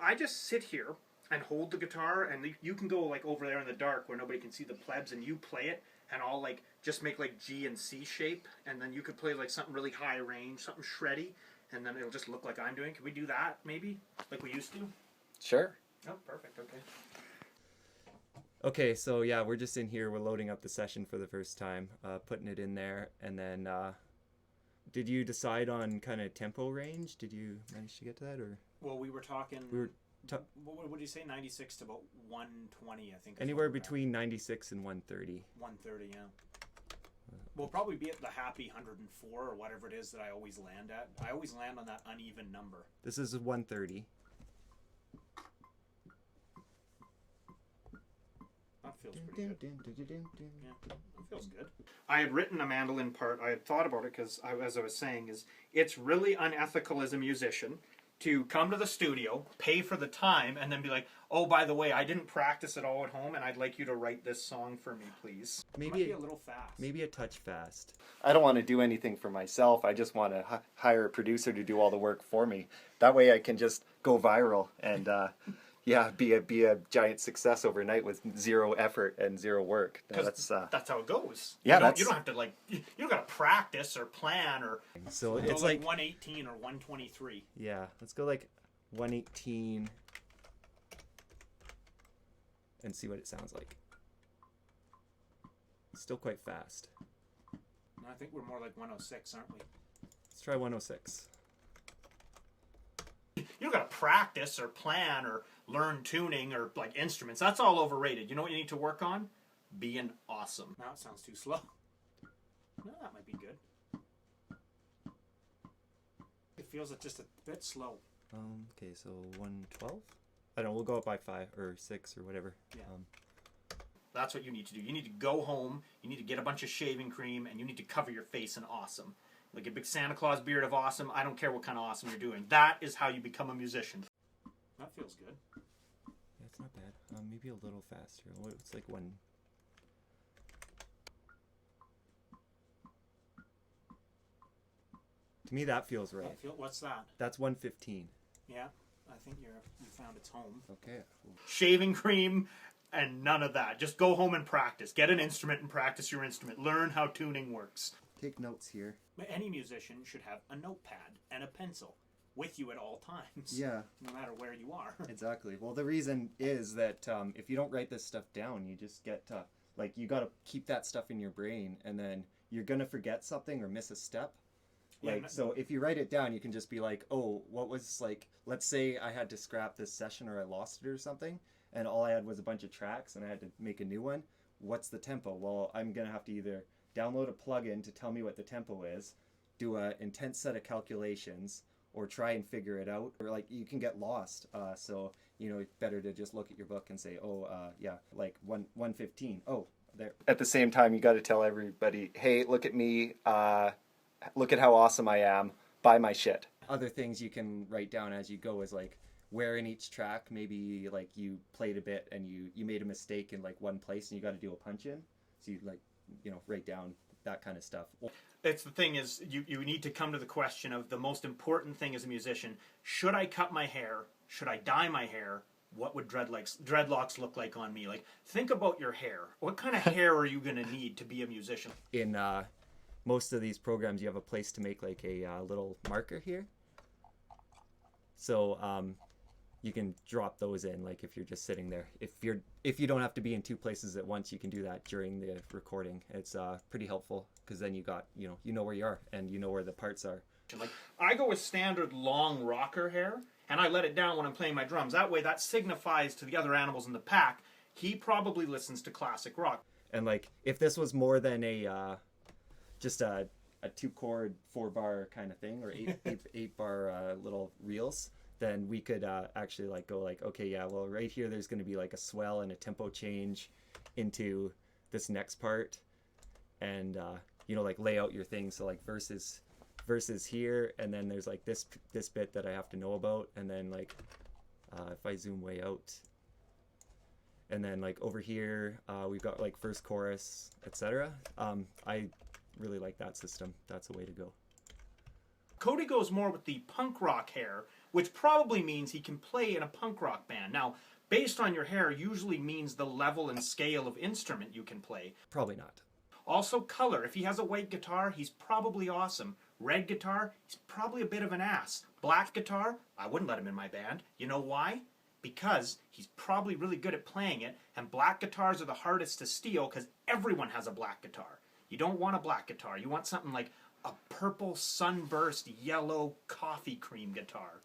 I just sit here and hold the guitar, and you can go like over there in the dark where nobody can see the plebs, and you play it, and I'll like just make like G and C shape, and then you could play like something really high range, something shreddy, and then it'll just look like I'm doing. Can we do that maybe, like we used to? Sure. Oh, perfect. Okay. Okay, so yeah, we're just in here. We're loading up the session for the first time, putting it in there, and then did you decide on kind of tempo range? Did you manage to get to that, or? Well, we were talking. What did you say? 96 to about 120, I think. Anywhere between 96 and 130. 130, yeah. We'll probably be at the happy 104 or whatever it is that I always land at. I always land on that uneven number. This is 130. That feels pretty good. Yeah, that feels good. I had written a mandolin part. I had thought about it because, as I was saying, it's really unethical as a musician to come to the studio, pay for the time, and then be like, oh, by the way, I didn't practice it all at home, and I'd like you to write this song for me, please. Maybe Might be a little fast. Maybe a touch fast. I don't want to do anything for myself. I just want to hire a producer to do all the work for me. That way I can just go viral and be a giant success overnight with zero effort and zero work. That's how it goes. Yeah, you don't have to you don't got to practice or plan or. So it's like 118 or 123. Yeah, let's go like 118 and see what it sounds like. Still quite fast. I think we're more like 106, aren't we? Let's try 106. You don't got to practice or plan or learn tuning or like instruments. That's all overrated. You know what you need to work on? Being awesome. Now it sounds too slow. No, that might be good. It feels just a bit slow. Okay, so 112? I don't know, we'll go up by 5 or 6 or whatever. Yeah. That's what you need to do. You need to go home, you need to get a bunch of shaving cream, and you need to cover your face in awesome. Like a big Santa Claus beard of awesome. I don't care what kind of awesome you're doing. That is how you become a musician. That feels good. Yeah, it's not bad. Maybe a little faster. It's like one. To me, that feels right. What's that? That's 115. Yeah, I think you found its home. Okay. Shaving cream and none of that. Just go home and practice. Get an instrument and practice your instrument. Learn how tuning works. Take notes here. Any musician should have a notepad and a pencil with you at all times. Yeah. No matter where you are. Exactly. Well, the reason is that if you don't write this stuff down, you just get, you got to keep that stuff in your brain, and then you're going to forget something or miss a step. So if you write it down, you can just be like, oh, what was, let's say I had to scrap this session or I lost it or something, and all I had was a bunch of tracks and I had to make a new one. What's the tempo? Well, I'm going to have to either download a plugin to tell me what the tempo is, do an intense set of calculations, or try and figure it out. Or you can get lost. So, it's better to just look at your book and say, 115. Oh, there. At the same time, you got to tell everybody, hey, look at me. Look at how awesome I am. Buy my shit. Other things you can write down as you go is where in each track maybe you played a bit and you made a mistake in one place and you got to do a punch in. So you write down that kind of stuff. It's the thing is you need to come to the question of the most important thing as a musician. Should I cut my hair? Should I dye my hair? What would dreadlocks look like on me? Think about your hair. What kind of hair are you going to need to be a musician? In most of these programs, you have a place to make a little marker here. So you can drop those in if you're just sitting there. If you don't have to be in two places at once, you can do that during the recording. It's pretty helpful because then you got you know where you are and you know where the parts are. I go with standard long rocker hair and I let it down when I'm playing my drums. That way that signifies to the other animals in the pack he probably listens to classic rock. And if this was more than just a 2-chord 4-bar kind of thing or 8 bar little reels, then we could actually go okay, yeah, well right here there's going to be a swell and a tempo change into this next part, and lay out your thing. So verses here, and then there's this bit that I have to know about, and then if I zoom way out, and then over here we've got first chorus, etc. I really like that system. That's the way to go. Cody goes more with the punk rock hair, which probably means he can play in a punk rock band. Now, based on your hair usually means the level and scale of instrument you can play. Probably not. Also, color. If he has a white guitar, he's probably awesome. Red guitar, he's probably a bit of an ass. Black guitar, I wouldn't let him in my band. You know why? Because he's probably really good at playing it, and black guitars are the hardest to steal because everyone has a black guitar. You don't want a black guitar. You want something like a purple sunburst yellow coffee cream guitar.